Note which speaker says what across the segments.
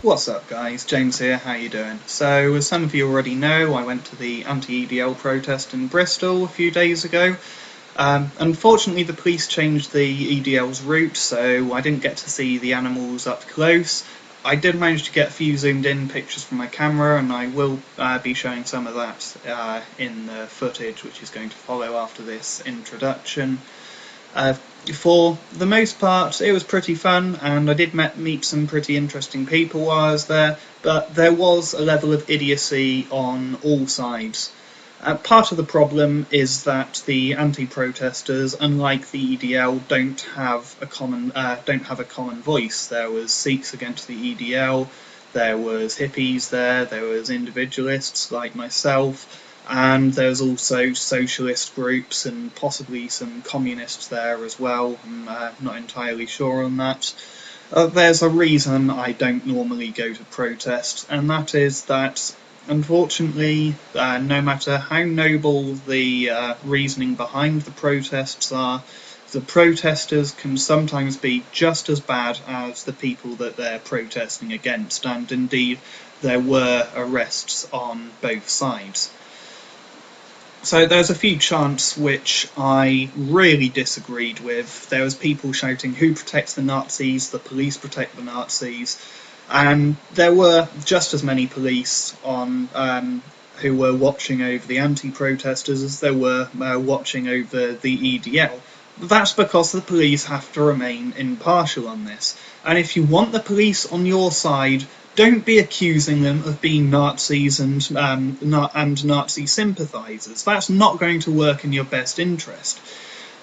Speaker 1: What's up guys, James here, how you doing? So as some of you already know, I went to the anti-EDL protest in Bristol a few days ago. Unfortunately the police changed the EDL's route, so I didn't get to see the animals up close. I did manage to get a few zoomed in pictures from my camera, and I will be showing some of that in the footage which is going to follow after this introduction. Uh, for the most part, it was pretty fun, and I did meet some pretty interesting people while I was there, but there was a level of idiocy on all sides. Part of the problem is that the anti-protesters, unlike the EDL, don't have a common voice. There was Sikhs against the EDL, there was hippies there was individualists like myself, and there's also socialist groups and possibly some communists there as well. I'm not entirely sure on that. There's a reason I don't normally go to protest, and that is that unfortunately, no matter how noble the reasoning behind the protests are, the protesters can sometimes be just as bad as the people that they're protesting against, and indeed there were arrests on both sides. So there's a few chants which I really disagreed with. There was people shouting, "Who protects the Nazis? The police protect the Nazis." And there were just as many police who were watching over the anti-protesters as there were watching over the EDL. That's because the police have to remain impartial on this. And if you want the police on your side, don't be accusing them of being Nazis and Nazi sympathisers. That's not going to work in your best interest.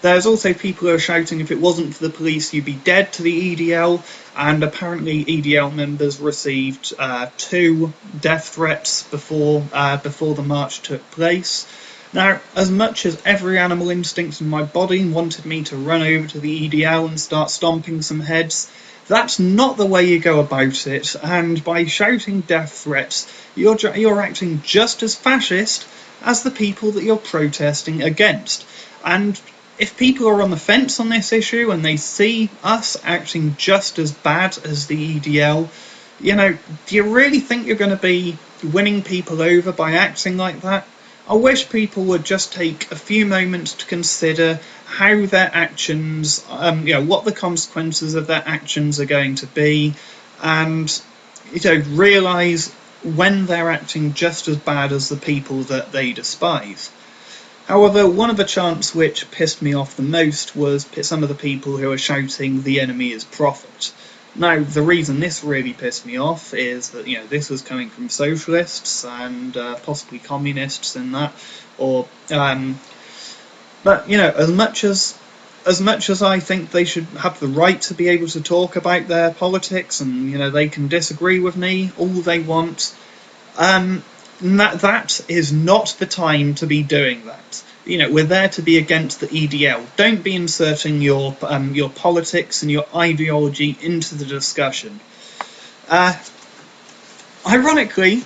Speaker 1: There's also people who are shouting, "If it wasn't for the police, you'd be dead," to the EDL, and apparently EDL members received 2 death threats before the march took place. Now, as much as every animal instinct in my body wanted me to run over to the EDL and start stomping some heads, that's not the way you go about it, and by shouting death threats, you're acting just as fascist as the people that you're protesting against. And if people are on the fence on this issue and they see us acting just as bad as the EDL, do you really think you're going to be winning people over by acting like that? I wish people would just take a few moments to consider how their actions, what the consequences of their actions are going to be, and realise when they're acting just as bad as the people that they despise. However, one of the chants which pissed me off the most was some of the people who are shouting, "The enemy is profit." Now, the reason this really pissed me off is that, this was coming from socialists and possibly communists and that, but, as much as I think they should have the right to be able to talk about their politics and, they can disagree with me all they want, that is not the time to be doing that. We're there to be against the EDL. Don't be inserting your politics and your ideology into the discussion. Ironically,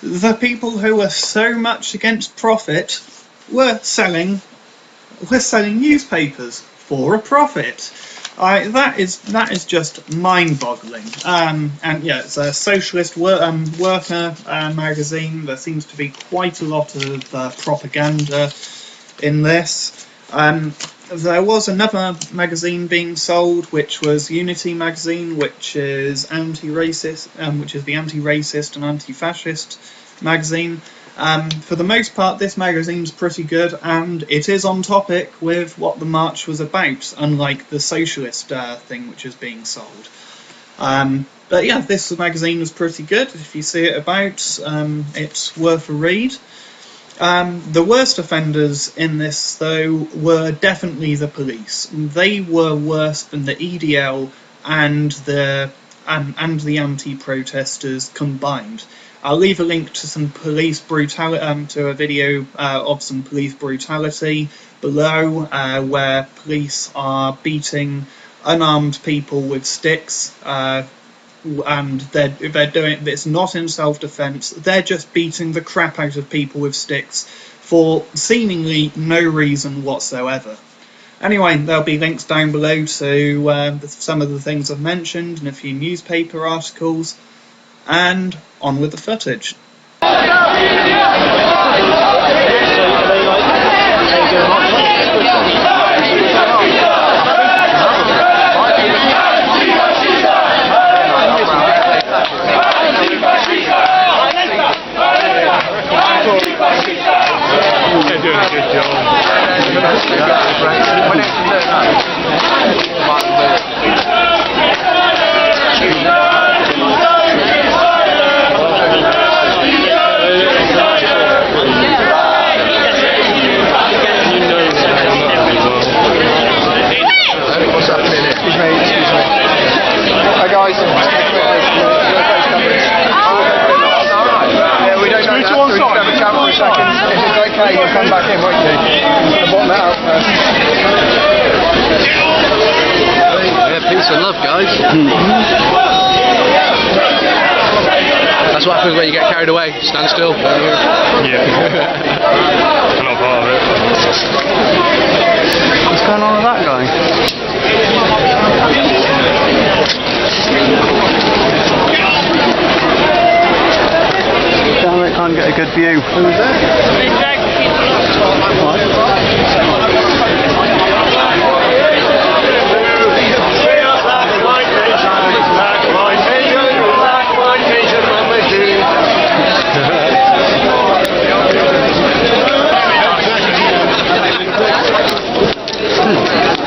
Speaker 1: the people who were so much against profit were selling newspapers for a profit. That is just mind-boggling. It's a socialist worker magazine. There seems to be quite a lot of propaganda in this. There was another magazine being sold, which was Unity magazine, which is anti-racist, which is the anti-racist and anti-fascist magazine. For the most part, this magazine's pretty good, and it is on topic with what the march was about, unlike the socialist thing which is being sold. But yeah, this magazine was pretty good. If you see it about, it's worth a read. The worst offenders in this, though, were definitely the police. They were worse than the EDL and the anti-protesters combined. I'll leave a link to some police brutality, to a video of some police brutality below, where police are beating unarmed people with sticks, and they're doing it's not in self-defense. They're just beating the crap out of people with sticks for seemingly no reason whatsoever. Anyway, there'll be links down below to some of the things I've mentioned and a few newspaper articles. and on with the footage.
Speaker 2: They're doing a good job.
Speaker 3: What's happening here? Excuse me. Hi guys. Yeah, we don't know that, so we just have a chat for a second. If it's okay, you'll come back in, won't you? Bottom that out first.
Speaker 4: Yeah, peace and love, guys. That's what happens when you get carried away. Stand still.
Speaker 2: Yeah. I'm not part of it.
Speaker 4: What's going on with that guy? Damn it, can't get a good view. Who was that?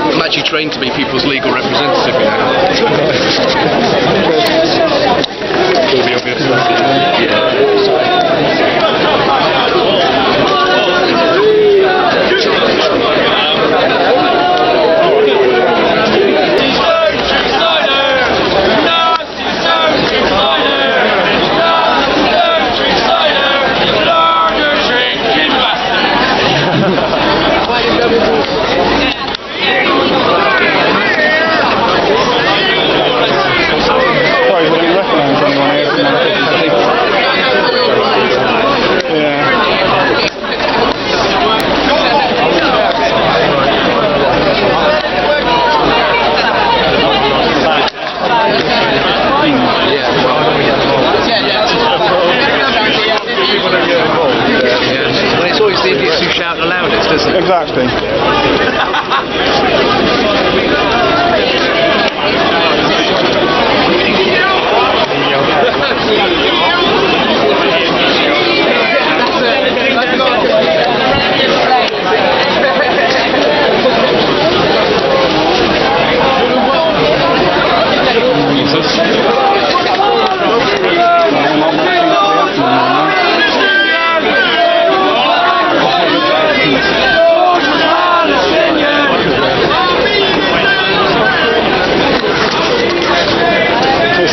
Speaker 4: I'm actually trained to be people's legal representative, you know.
Speaker 2: All the obvious stuff.
Speaker 4: Well, it's always the idiots who shout the loudest, isn't it?
Speaker 3: Exactly.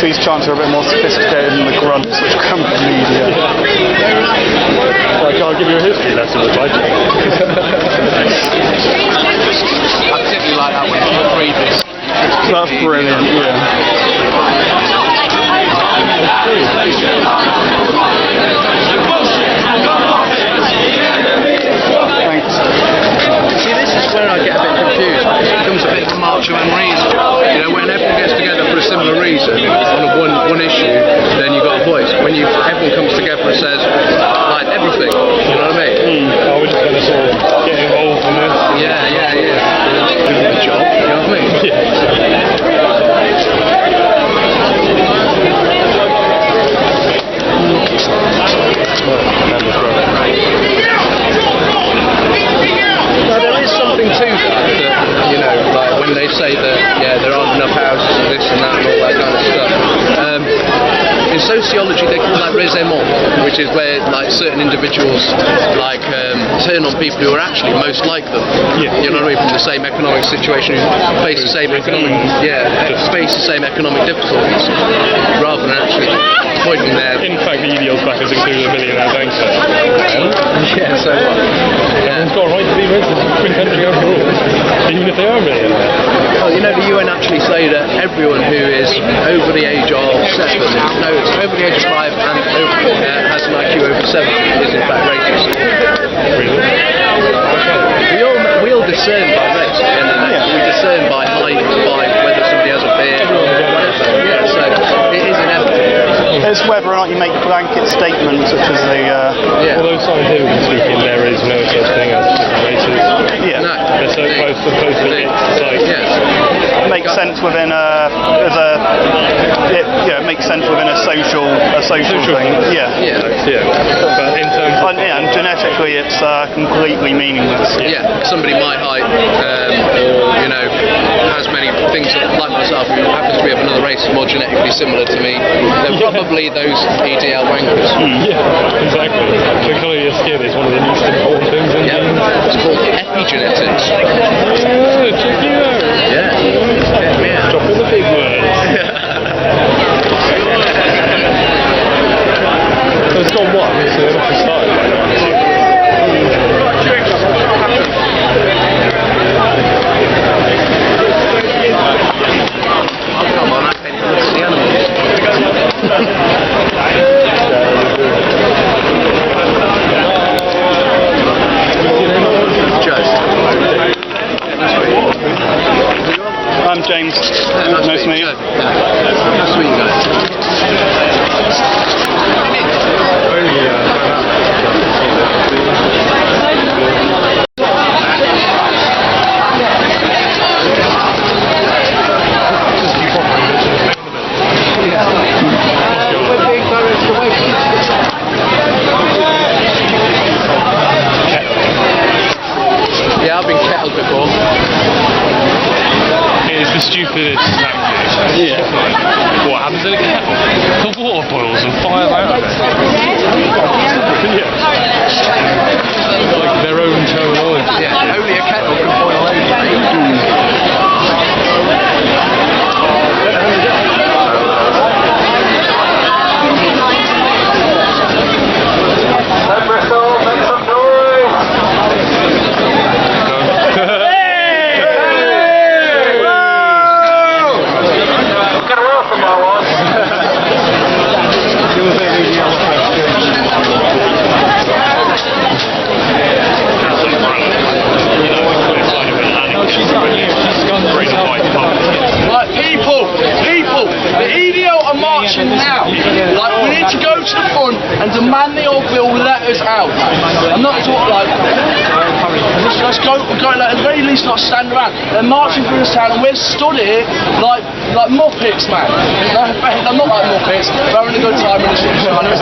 Speaker 3: These chants are a bit more sophisticated than the grunts which come from media.
Speaker 2: Well, I can't give you a history lesson with budget.
Speaker 4: I particularly like that one. You read this.
Speaker 3: That's brilliant, Thanks.
Speaker 4: See, this is where I get a bit confused. It becomes a bit of a march of unreason. You know, when everyone gets together for a similar reason on one issue, then you've got a voice. When everyone comes together and says, like, everything, you know what I mean?
Speaker 2: I was just going to sort of get involved in this.
Speaker 4: Yeah. Do the job, you know what I mean? Well, there is something to that, you know, like when they say that, there aren't enough houses and this and that and all that kind of stuff. In sociology, they call that raisonnement, which is where, like, certain individuals, like, turn on people who are actually most like them.
Speaker 2: Yeah.
Speaker 4: You know what I mean? From the same economic situation, who face the same face the same economic difficulties, rather than actually pointing their.
Speaker 2: In fact, the EDL's backers include a millionaire's anchor.
Speaker 4: Yeah, so.
Speaker 2: Everyone's got a right to be rich in the country overall, even if they are millionaires.
Speaker 4: Well, you know, the UN actually say that everyone who is over the age of 7, no, it's over the age of 5 and has an IQ over 7 is in fact racist.
Speaker 2: Really?
Speaker 4: We all discern by race, and we discern by height, by whether somebody has a beard or whatever. Yeah, so it is inevitable.
Speaker 5: It's whether or not you make blanket statements, such as the.
Speaker 2: Although scientifically speaking, there is no such thing as different races.
Speaker 5: Yeah.
Speaker 2: No. They're so close to society.
Speaker 5: It makes sense within it makes sense within a social thing. Yeah.
Speaker 2: But in terms of
Speaker 5: and genetically, it's completely meaningless.
Speaker 4: Yeah. Somebody my height, or has many things like myself, who happens to be of another race more genetically similar to me, they're probably those EDL wankers.
Speaker 2: Yeah, exactly. The colour of your skin is one of the most important things in genes.
Speaker 4: It's called epigenetics.
Speaker 2: Check you out.
Speaker 4: Yeah.
Speaker 2: Dropping the big words. So it's got one, so it must have started by now.
Speaker 4: Come on, I can't even look at the animals.
Speaker 5: I'm James. Nice to meet you.
Speaker 4: Nice to meet you guys. Yeah, I've been kettled before.
Speaker 2: It's the stupidest tactic.
Speaker 5: Yeah.
Speaker 2: What happens in a kettle? The water boils and fires out of it. Like their own terminology.
Speaker 4: Yeah, only a kettle can boil anything.
Speaker 3: Bristol, make some noise! Get a roll from my one.
Speaker 4: Like people, the EDL are marching now. Like we need to go to the front and demand the old bill let us out. I'm not talking like let's go like, at the very least not stand around. They're marching through this town and we're stood here like Muppets, man. I'm not like Muppets, we're having a good time in the sunshine.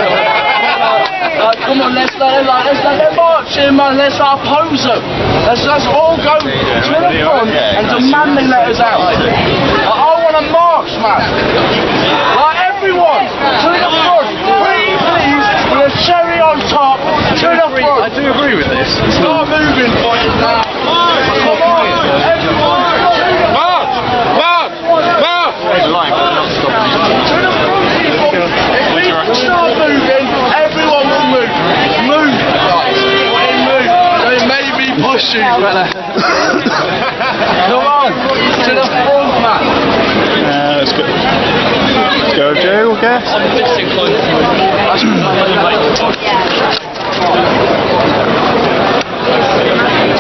Speaker 4: Come on, let's let them marching, man. Let's oppose them. Let's all go to the front and demand they let us out. I want to march, man. Like everyone, to the front, pretty please, with a cherry on top, to the front.
Speaker 2: I do agree with this.
Speaker 4: Start moving, boys, now. Come on, everyone.
Speaker 2: March!
Speaker 4: To the front, people. If we start moving, everyone will move. Move, guys. Move. They may be pushing, but come on, to the front, man.
Speaker 5: Let's go. Let's go, Joe, I guess.
Speaker 2: I'm disinclined.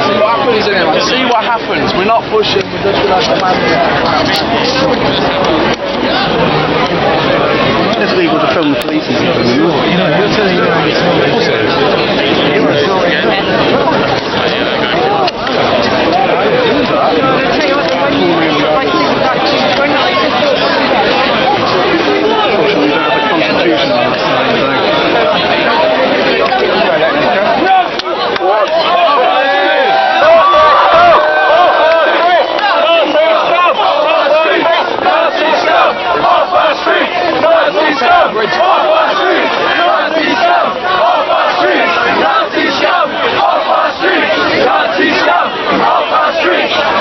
Speaker 4: See what happens in it. See what happens. We're not pushing. We're just like the man.
Speaker 5: It's legal to film the police and stuff.
Speaker 3: Street!